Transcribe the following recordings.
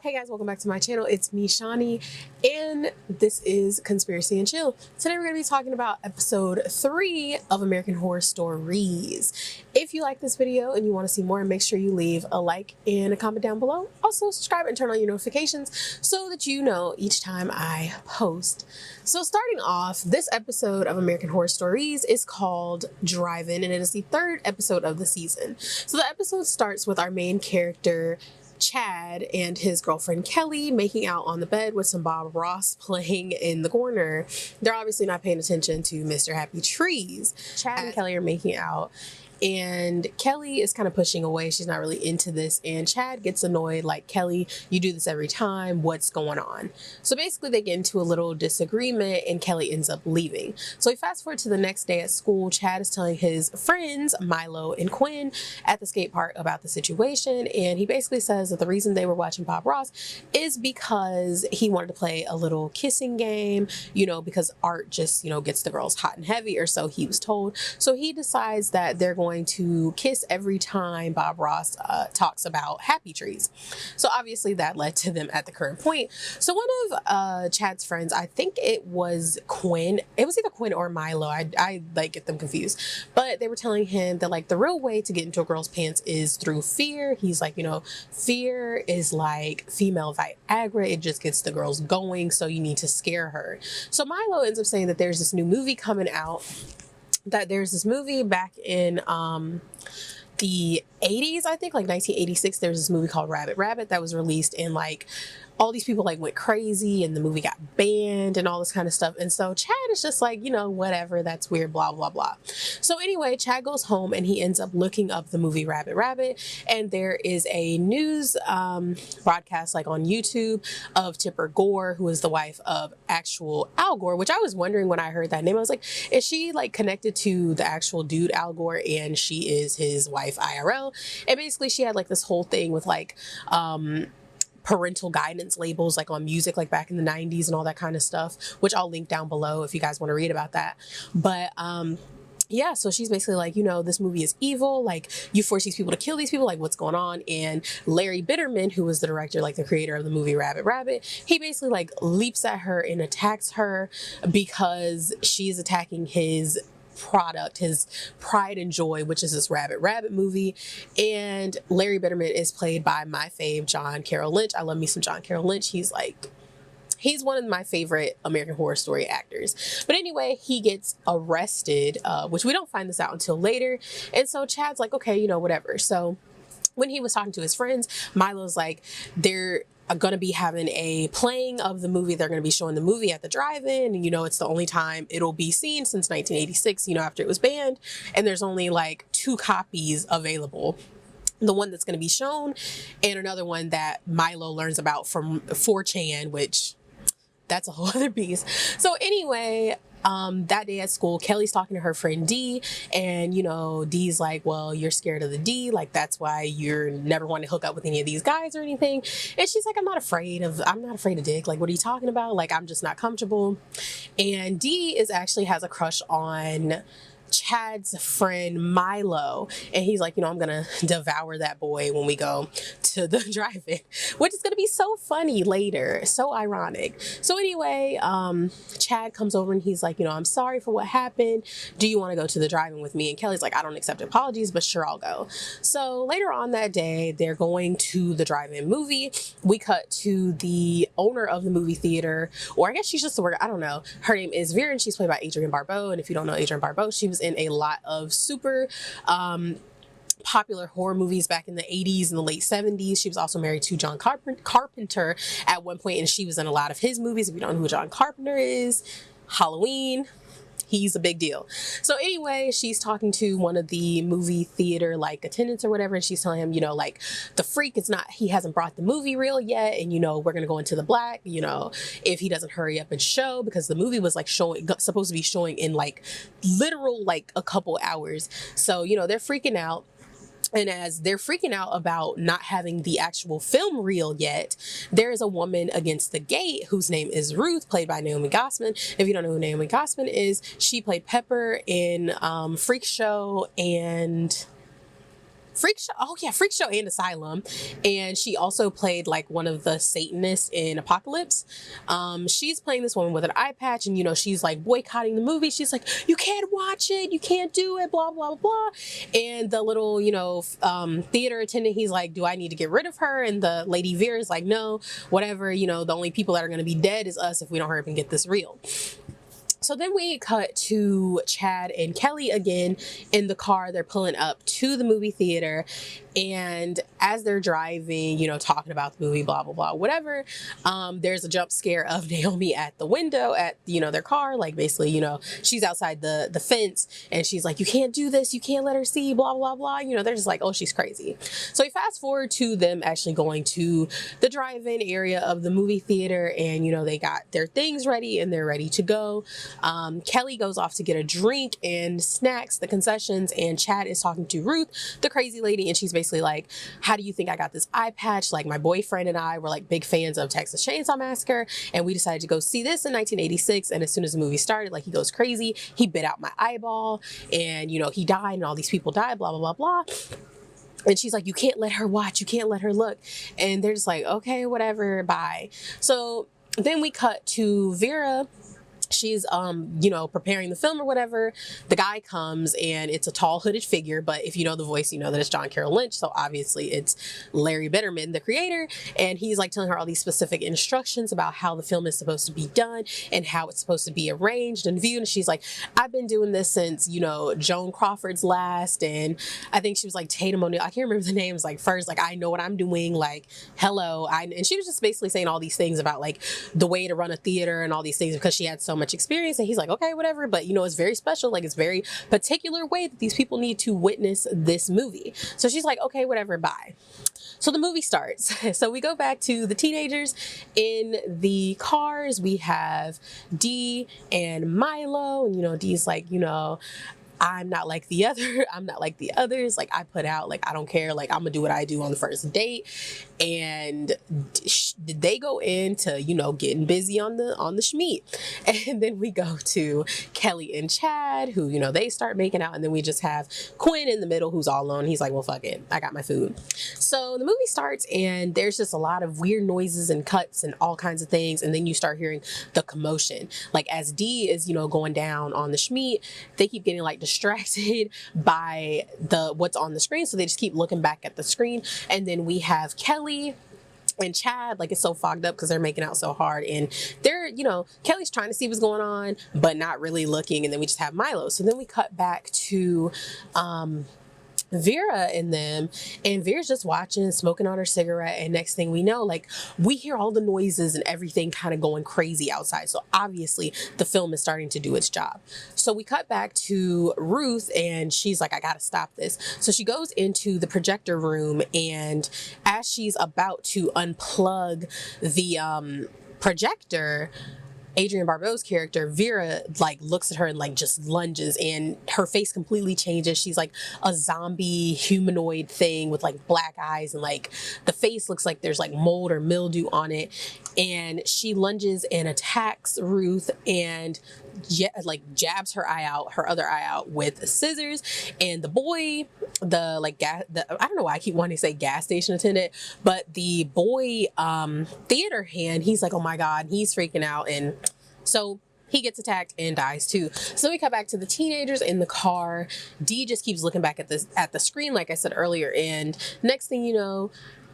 Hey guys, welcome back to my channel. It's me, Shani, and this is Conspiracy and Chill. Today we're going to be talking about episode 3 of American Horror Stories. If you like this video and you want to see more, make sure you leave a like and a comment down below. Also subscribe and turn on your notifications so that you know each time I post. So starting off, this episode of American Horror Stories is called Drive-In, and it is the 3rd episode of the season. So the episode starts with our main character, Chad, and his girlfriend Kelly making out on the bed with some Bob Ross playing in the corner. They're obviously not paying attention to Mr. Happy Trees. Chad and Kelly are making out, and Kelly is kind of pushing away. She's not really into this, and Chad gets annoyed, like, Kelly, you do this every time, what's going on? So basically they get into a little disagreement and Kelly ends up leaving. So we fast forward to the next day at school. Chad is telling his friends Milo and Quinn at the skate park about the situation, and he basically says that the reason they were watching Bob Ross is because he wanted to play a little kissing game, you know, because art just, you know, gets the girls hot and heavy, or so he was told. So he decides that they're going to kiss every time Bob Ross talks about happy trees. So obviously that led to them at the current point. So one of Chad's friends, I think it was Quinn, it was either Quinn or Milo, I like get them confused, but they were telling him that, like, the real way to get into a girl's pants is through fear. He's like, you know, fear is like female Viagra, it just gets the girls going, so you need to scare her. So Milo ends up saying that there's this new movie coming out, that there's this movie back in the 80s, I think, like 1986. There's this movie called Rabbit Rabbit that was released, and like all these people like went crazy and the movie got banned and all this kind of stuff. And so Chad is just like, you know, whatever, that's weird, blah blah blah. So anyway, Chad goes home and he ends up looking up the movie Rabbit Rabbit, and there is a news broadcast like on YouTube of Tipper Gore, who is the wife of actual Al Gore, which I was wondering when I heard that name. I was like, is she like connected to the actual dude Al Gore and she is his wife IRL? And basically she had like this whole thing with like parental guidance labels like on music, like back in the 90s and all that kind of stuff, which I'll link down below if you guys want to read about that. But yeah, so she's basically like, you know, this movie is evil, like you force these people to kill these people, like what's going on? And Larry Bitterman, who was the director, like the creator of the movie Rabbit Rabbit, he basically like leaps at her and attacks her because she's attacking his product, his pride and joy, which is this Rabbit Rabbit movie. And Larry Bitterman is played by my fave, John Carroll Lynch. I love me some John Carroll Lynch. He's one of my favorite American Horror Story actors. But anyway, he gets arrested, which we don't find this out until later. And so Chad's like, okay, you know, whatever. So when he was talking to his friends, Milo's like, they're going to be having a playing of the movie. They're going to be showing the movie at the drive-in, and you know, it's the only time it'll be seen since 1986, you know, after it was banned, and there's only like 2 copies available. The one that's going to be shown and another one that Milo learns about from 4chan, which that's a whole other beast. So anyway, that day at school, Kelly's talking to her friend D, and you know, D's like, well, you're scared of the D, like that's why you're never want to hook up with any of these guys or anything. And she's like, I'm not afraid of dick, like what are you talking about, like I'm just not comfortable. And D is actually has a crush on Chad's friend Milo, and he's like, you know, I'm gonna devour that boy when we go to the drive-in, which is gonna be so funny later, so ironic. So anyway, Chad comes over and he's like, you know, I'm sorry for what happened, do you want to go to the drive-in with me? And Kelly's like, I don't accept apologies, but sure, I'll go. So later on that day, they're going to the drive-in movie. We cut to the owner of the movie theater, or I guess she's just the worker, I don't know. Her name is Vera, and she's played by Adrienne Barbeau. And if you don't know Adrienne Barbeau, she was in a lot of super popular horror movies back in the 80s and the late 70s. She was also married to John Carpenter at one point, and she was in a lot of his movies. If you don't know who John Carpenter is, Halloween, he's a big deal. So anyway, she's talking to one of the movie theater like attendants or whatever, and she's telling him, you know, like the freak is not, he hasn't brought the movie reel yet, and you know, we're gonna go into the black, you know, if he doesn't hurry up and show, because the movie was like supposed to be showing in like literal like a couple hours. So you know, they're freaking out. And as they're freaking out about not having the actual film reel yet, there is a woman against the gate whose name is Ruth, played by Naomi Gossman. If you don't know who Naomi Gossman is, she played Pepper in Freak Show and Freak Show. Oh yeah, Freak Show and Asylum, and she also played like one of the Satanists in Apocalypse. She's playing this woman with an eye patch, and she's like boycotting the movie. She's like, "You can't watch it, you can't do it, blah blah blah." And the little theater attendant, he's like, "Do I need to get rid of her?" And the lady Vera is like, "No, whatever. The only people that are going to be dead is us if we don't hurry up and get this real." So then we cut to Chad and Kelly again in the car. They're pulling up to the movie theater. And as they're driving, talking about the movie, blah, blah, blah, whatever, there's a jump scare of Naomi at the window at, their car. Like basically, she's outside the fence and she's like, "You can't do this. You can't let her see, blah, blah, blah." They're just like, "Oh, she's crazy." So we fast forward to them actually going to the drive-in area of the movie theater and, they got their things ready and they're ready to go. Kelly goes off to get a drink and snacks, the concessions, and Chad is talking to Ruth, the crazy lady, and she's basically like, "How do you think I got this eye patch? Like, my boyfriend and I were like big fans of Texas Chainsaw Massacre, and we decided to go see this in 1986, and as soon as the movie started, like, he goes crazy. He bit out my eyeball, and, he died, and all these people died, blah, blah, blah, blah." And she's like, "You can't let her watch. You can't let her look." And they're just like, "Okay, whatever, bye." So then we cut to Vera. She's, preparing the film or whatever. The guy comes and it's a tall hooded figure, but if you know the voice, you know that it's John Carroll Lynch. So obviously it's Larry Bitterman, the creator. And he's like telling her all these specific instructions about how the film is supposed to be done and how it's supposed to be arranged and viewed. And she's like, "I've been doing this since, Joan Crawford's last." And I think she was like Tatum O'Neal. I can't remember the names, like first, like, "I know what I'm doing." Like, "Hello." And she was just basically saying all these things about like the way to run a theater and all these things because she had so much experience. And he's like, "Okay, whatever." But it's very special. Like, it's very particular way that these people need to witness this movie. So she's like, "Okay, whatever, bye." So the movie starts. So we go back to the teenagers in the cars. We have Dee and Milo, and Dee's like, "I'm not like the other. I'm not like the others. Like, I put out, like, I don't care. Like, I'm gonna do what I do on the first date." And they go into, getting busy on the schmeat. And then we go to Kelly and Chad, who, they start making out. And then we just have Quinn in the middle, who's all alone. He's like, "Well, fuck it. I got my food." So the movie starts and there's just a lot of weird noises and cuts and all kinds of things. And then you start hearing the commotion. Like, as Dee is, going down on the schmeat, they keep getting like distracted by what's on the screen, so they just keep looking back at the screen. And then we have Kelly and Chad, like, it's so fogged up because they're making out so hard, and they're, Kelly's trying to see what's going on but not really looking. And then we just have Milo. So then we cut back to Vera and them, and Vera's just watching, smoking on her cigarette, and next thing we know, like, we hear all the noises and everything kind of going crazy outside. So obviously the film is starting to do its job. So we cut back to Ruth and she's like, "I gotta stop this." So she goes into the projector room, and as she's about to unplug the projector, Adrienne Barbeau's character, Vera, like, looks at her and like just lunges, and her face completely changes. She's like a zombie humanoid thing with like black eyes, and like the face looks like there's like mold or mildew on it. And she lunges and attacks Ruth and jabs her other eye out with scissors. And the boy, I don't know why I keep wanting to say gas station attendant, but the boy theater hand, he's like, "Oh my God," he's freaking out, and so he gets attacked and dies too. So we cut back to the teenagers in the car. Dee just keeps looking back at the screen, like I said earlier, and next thing you know,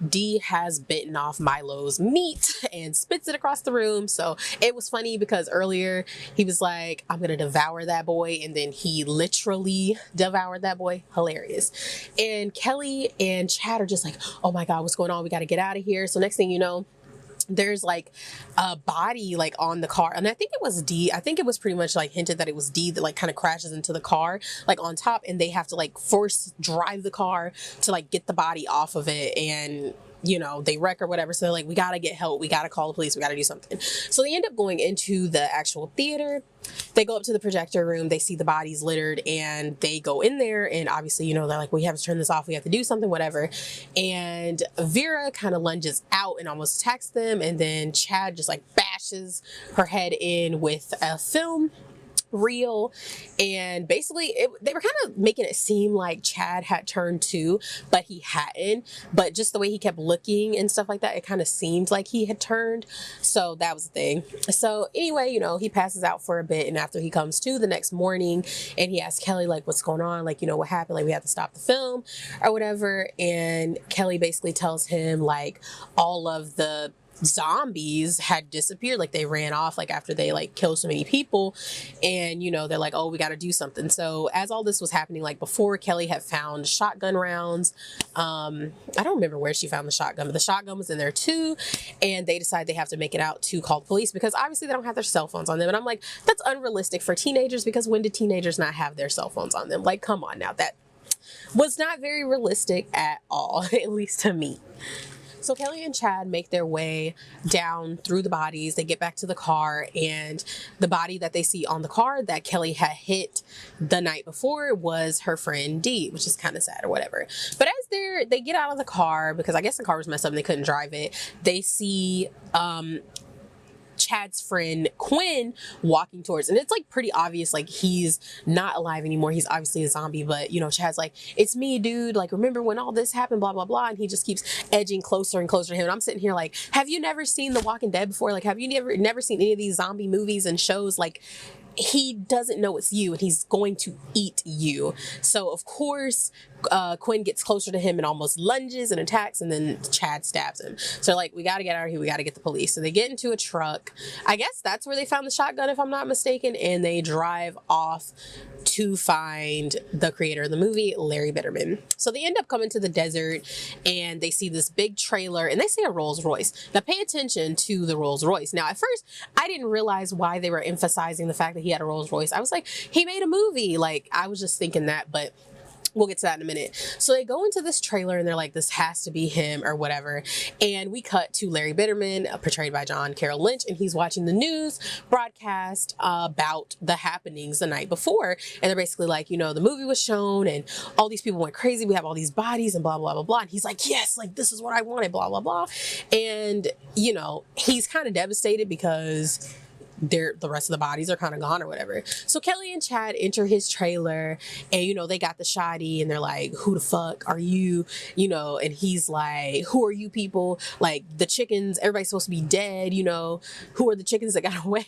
Dee has bitten off Milo's meat and spits it across the room. So it was funny because earlier he was like, "I'm gonna devour that boy," and then he literally devoured that boy. Hilarious. And Kelly and Chad are just like, "Oh my God, what's going on? We got to get out of here." So next thing you know, there's like a body like on the car, and I think it was Dee. I think it was pretty much like hinted that it was Dee that like kind of crashes into the car like on top, and they have to like force drive the car to like get the body off of it, and they wreck or whatever. So they're like, "We gotta get help, we gotta call the police, we gotta do something." So they end up going into the actual theater. They go up to the projector room, they see the bodies littered, and they go in there, and obviously, they're like, "We have to turn this off, we have to do something, whatever." And Vera kind of lunges out and almost attacks them, and then Chad just like bashes her head in with a film. real. And basically they were kind of making it seem like Chad had turned too, but he hadn't. But just the way he kept looking and stuff like that, it kind of seemed like he had turned. So that was the thing. So anyway, you know, he passes out for a bit, and after he comes to the next morning and he asks Kelly like, what's going on, like, you know, what happened, like we have to stop the film or whatever. And Kelly basically tells him like all of the zombies had disappeared, like they ran off like after they like killed so many people. And you know, they're like, oh, we got to do something. So as all this was happening, like before, Kelly had found shotgun rounds. I don't remember where she found the shotgun, but the shotgun was in there too. And they decide they have to make it out to call the police because obviously they don't have their cell phones on them. And I'm like, that's unrealistic for teenagers, because when did teenagers not have their cell phones on them? Like, come on now, that was not very realistic at all, at least to me. So Kelly and Chad make their way down through the bodies. They get back to the car, and the body that they see on the car that Kelly had hit the night before was her friend Dee, which is kind of sad or whatever. But as they get out of the car, because I guess the car was messed up and they couldn't drive it, they see Chad's friend Quinn walking towards, and it's like pretty obvious, like he's not alive anymore, he's obviously a zombie. But you know, Chad's like, it's me, dude, like remember when all this happened, blah blah blah. And he just keeps edging closer and closer to him, and I'm sitting here like, have you never seen The Walking Dead before? Like, have you never seen any of these zombie movies and shows? Like, he doesn't know it's you, and he's going to eat you. So of course Quinn gets closer to him and almost lunges and attacks, and then Chad stabs him. So like, we got to get out of here, we got to get the police. So they get into a truck, I guess that's where they found the shotgun if I'm not mistaken, and they drive off to find the creator of the movie, Larry Bitterman. So they end up coming to the desert, and they see this big trailer, and they see a Rolls Royce. Now pay attention to the Rolls Royce. Now at first I didn't realize why they were emphasizing the fact that he had a Rolls Royce. I was like, he made a movie. Like, I was just thinking that, but we'll get to that in a minute. So they go into this trailer, and they're like, this has to be him or whatever. And we cut to Larry Bitterman, portrayed by John Carroll Lynch, and he's watching the news broadcast about the happenings the night before. And they're basically like, you know, the movie was shown and all these people went crazy, we have all these bodies and blah blah blah blah. And he's like, yes, like this is what I wanted, blah blah blah. And you know, he's kind of devastated because the rest of the bodies are kind of gone or whatever. So Kelly and Chad enter his trailer, and you know, they got the shotty, and they're like, who the fuck are you? You know, and he's like, who are you people? Like, the chickens, everybody's supposed to be dead, you know, who are the chickens that got away?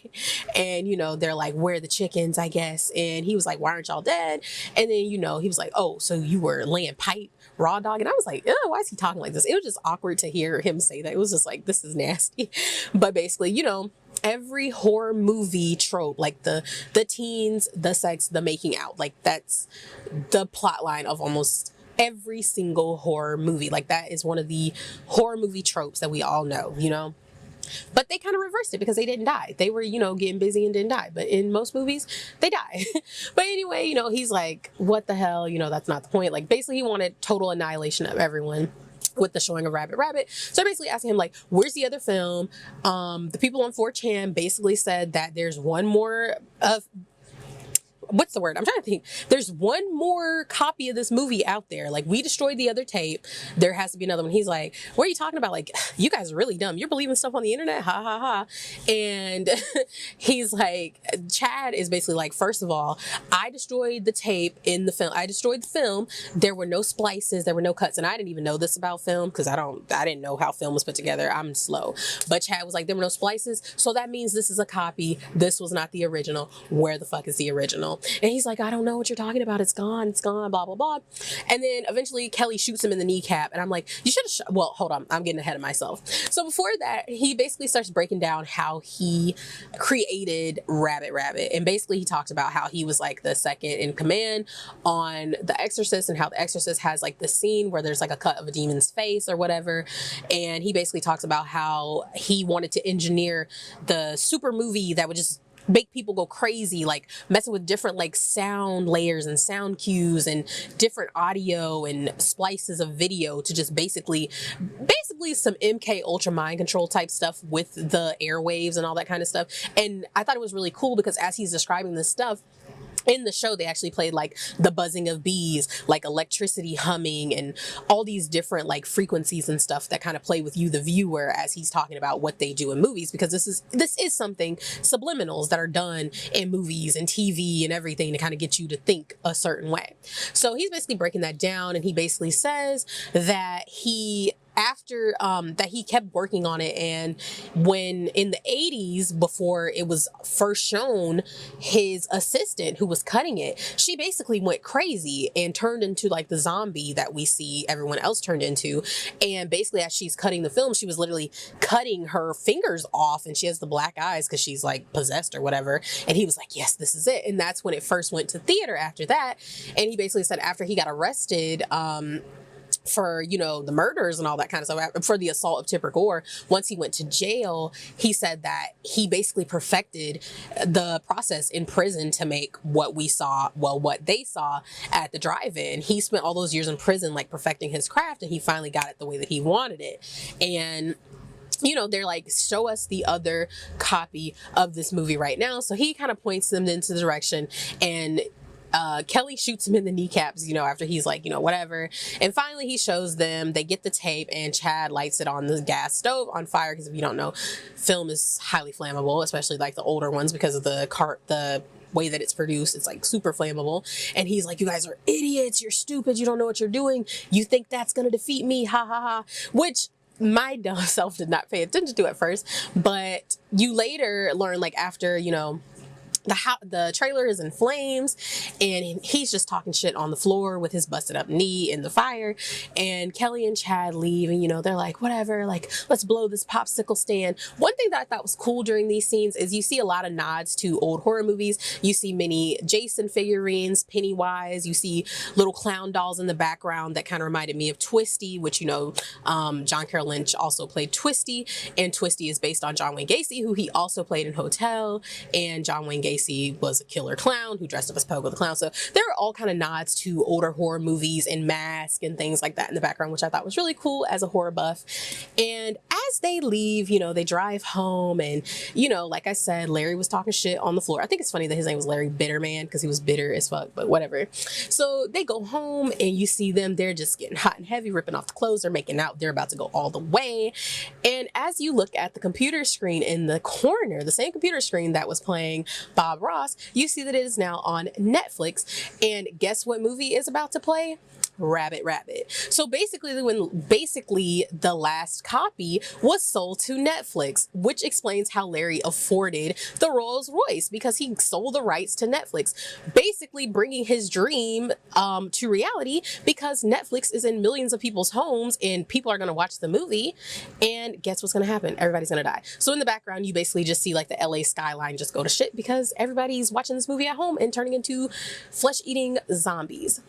And you know, they're like, where are the chickens, I guess. And he was like, why aren't y'all dead? And then, you know, he was like, oh, so you were laying pipe, raw dog? And I was like, ew, why is he talking like this? It was just awkward to hear him say that. It was just like, this is nasty. But basically, you know, every horror movie trope, like the teens, the sex, the making out, like that's the plot line of almost every single horror movie. Like, that is one of the horror movie tropes that we all know, you know. But they kind of reversed it because they didn't die. They were, you know, getting busy and didn't die. But in most movies, they die. But anyway, you know, he's like, what the hell? You know, that's not the point. Like, basically, he wanted total annihilation of everyone with the showing of Rabbit. So basically asking him like, where's the other film? The people on 4chan basically said that there's one more what's the word? I'm trying to think. There's one more copy of this movie out there. Like, we destroyed the other tape. There has to be another one. He's like, what are you talking about? Like, you guys are really dumb. You're believing stuff on the internet. Ha ha ha. And he's like, Chad is basically like, first of all, I destroyed the tape in the film. I destroyed the film. There were no splices. There were no cuts. And I didn't even know this about film because I didn't know how film was put together. I'm slow. But Chad was like, there were no splices. So that means this is a copy. This was not the original. Where the fuck is the original? And he's like, I don't know what you're talking about. It's gone, blah, blah, blah. And then eventually Kelly shoots him in the kneecap. And I'm like, you should have, well, hold on. I'm getting ahead of myself. So before that, he basically starts breaking down how he created Rabbit. And basically he talked about how he was like the second in command on The Exorcist, and how The Exorcist has like the scene where there's like a cut of a demon's face or whatever. And he basically talks about how he wanted to engineer the super movie that would just make people go crazy, like messing with different like sound layers and sound cues and different audio and splices of video to just basically some MK Ultra mind control type stuff with the airwaves and all that kind of stuff. And I thought it was really cool because as he's describing this stuff, in the show they actually played like the buzzing of bees, like electricity humming, and all these different like frequencies and stuff that kind of play with you, the viewer, as he's talking about what they do in movies, because this is something, subliminals that are done in movies and TV and everything, to kind of get you to think a certain way. So he's basically breaking that down, and he basically says that after that he kept working on it, and when in the 80s, before it was first shown, his assistant who was cutting it, she basically went crazy and turned into like the zombie that we see everyone else turned into. And basically as she's cutting the film, she was literally cutting her fingers off, and she has the black eyes because she's like possessed or whatever. And he was like, yes, this is it. And that's when it first went to theater after that. And he basically said after he got arrested for, you know, the murders and all that kind of stuff, for the assault of Tipper Gore, once he went to jail, he said that he basically perfected the process in prison to make what we saw, well, what they saw at the drive-in. He spent all those years in prison like perfecting his craft, and he finally got it the way that he wanted it. And you know, they're like, show us the other copy of this movie right now. So he kind of points them into the direction, and Kelly shoots him in the kneecaps, you know, after he's like, you know, whatever. And finally he shows them, they get the tape, and Chad lights it on the gas stove on fire, because if you don't know, film is highly flammable, especially like the older ones, because of the way that it's produced. It's like super flammable. And he's like, you guys are idiots, you're stupid, you don't know what you're doing, you think that's gonna defeat me, ha ha ha. Which my dumb self did not pay attention to at first, but you later learn, like after, you know, the trailer is in flames, and he's just talking shit on the floor with his busted up knee in the fire. And Kelly and Chad leave, and you know, they're like, whatever, like, let's blow this popsicle stand. One thing that I thought was cool during these scenes is you see a lot of nods to old horror movies. You see many Jason figurines, Pennywise, you see little clown dolls in the background that kind of reminded me of Twisty, which, you know, John Carroll Lynch also played Twisty, and Twisty is based on John Wayne Gacy, who he also played in Hotel. And John Wayne Gacy was a killer clown who dressed up as Pogo the Clown. So there are all kind of nods to older horror movies and Mask and things like that in the background, which I thought was really cool as a horror buff. And as they leave, you know, they drive home, and, you know, like I said, Larry was talking shit on the floor. I think it's funny that his name was Larry Bitterman, because he was bitter as fuck, but whatever. So they go home, and you see them, they're just getting hot and heavy, ripping off the clothes, they're making out, they're about to go all the way. And as you look at the computer screen in the corner, the same computer screen that was playing Bob Ross, you see that it is now on Netflix. And guess what movie is about to play? Rabbit. So basically the last copy was sold to Netflix, which explains how Larry afforded the Rolls Royce, because he sold the rights to Netflix, basically bringing his dream to reality, because Netflix is in millions of people's homes, and people are going to watch the movie, and guess what's going to happen? Everybody's going to die. So in the background, you basically just see like the LA skyline just go to shit, because everybody's watching this movie at home and turning into flesh-eating zombies.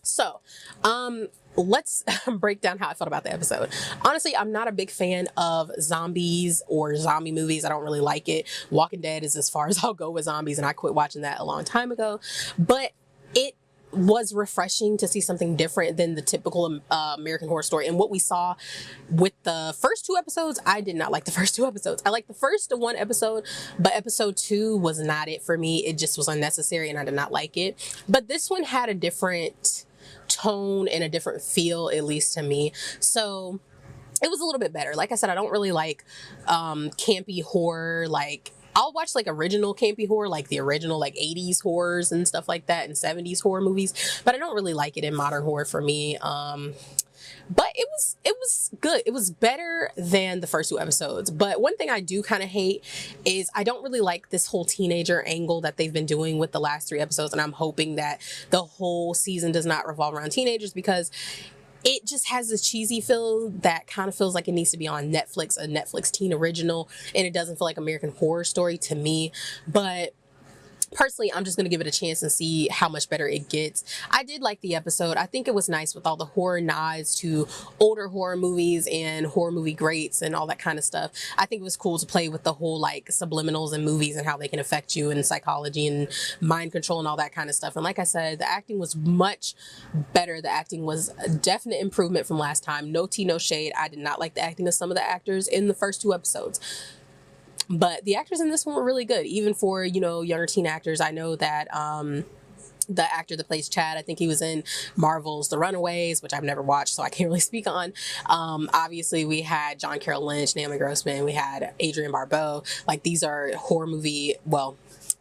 So, let's break down how I felt about the episode. Honestly, I'm not a big fan of zombies or zombie movies. I don't really like it. Walking Dead is as far as I'll go with zombies, and I quit watching that a long time ago. But it was refreshing to see something different than the typical American Horror Story. And what we saw with the first 2 episodes, I did not like the first 2 episodes. I liked the first 1 episode, but episode 2 was not it for me. It just was unnecessary, and I did not like it. But this one had a different tone and a different feel, at least to me. So it was a little bit better. Like I said, I don't really like campy horror. Like, I'll watch like original campy horror, like the original like 80s horrors and stuff like that, and 70s horror movies, but I don't really like it in modern horror for me. But it was good. It was better than the first 2 episodes. But one thing I do kind of hate is I don't really like this whole teenager angle that they've been doing with the last 3 episodes. And I'm hoping that the whole season does not revolve around teenagers, because it just has this cheesy feel that kind of feels like it needs to be on Netflix, a Netflix teen original. And it doesn't feel like American Horror Story to me. But personally, I'm just going to give it a chance and see how much better it gets. I did like the episode. I think it was nice with all the horror nods to older horror movies and horror movie greats and all that kind of stuff. I think it was cool to play with the whole like subliminals in movies and how they can affect you, and psychology and mind control and all that kind of stuff. And like I said, the acting was much better. The acting was a definite improvement from last time. No tea, no shade. I did not like the acting of some of the actors in the first 2 episodes. But the actors in this one were really good, even for, you know, younger teen actors. I know that the actor that plays Chad, I think he was in Marvel's The Runaways, which I've never watched, so I can't really speak on. Obviously, we had John Carroll Lynch, Naomi Grossman, we had Adrienne Barbeau. Like, these are horror movie, well,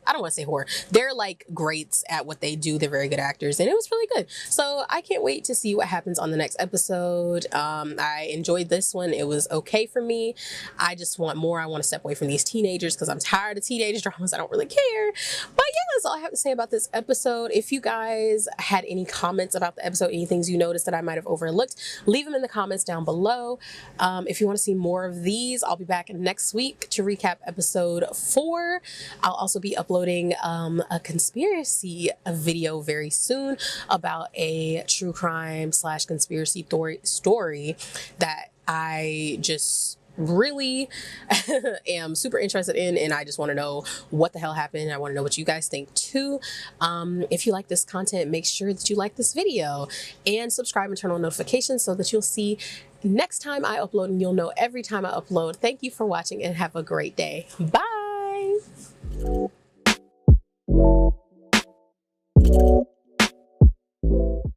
I don't want to say horror. They're like greats at what they do. They're very good actors, and it was really good. So I can't wait to see what happens on the next episode. I enjoyed this one. It was okay for me. I just want more. I want to step away from these teenagers because I'm tired of teenage dramas. I don't really care. But yeah, that's all I have to say about this episode. If you guys had any comments about the episode, any things you noticed that I might have overlooked, leave them in the comments down below. If you want to see more of these, I'll be back next week to recap episode 4. I'll also be uploading a conspiracy video very soon about a true crime / conspiracy story that I just really am super interested in, and I just want to know what the hell happened. I want to know what you guys think too. If you like this content, make sure that you like this video and subscribe and turn on notifications so that you'll see next time I upload, and you'll know every time I upload. Thank you for watching and have a great day. Bye.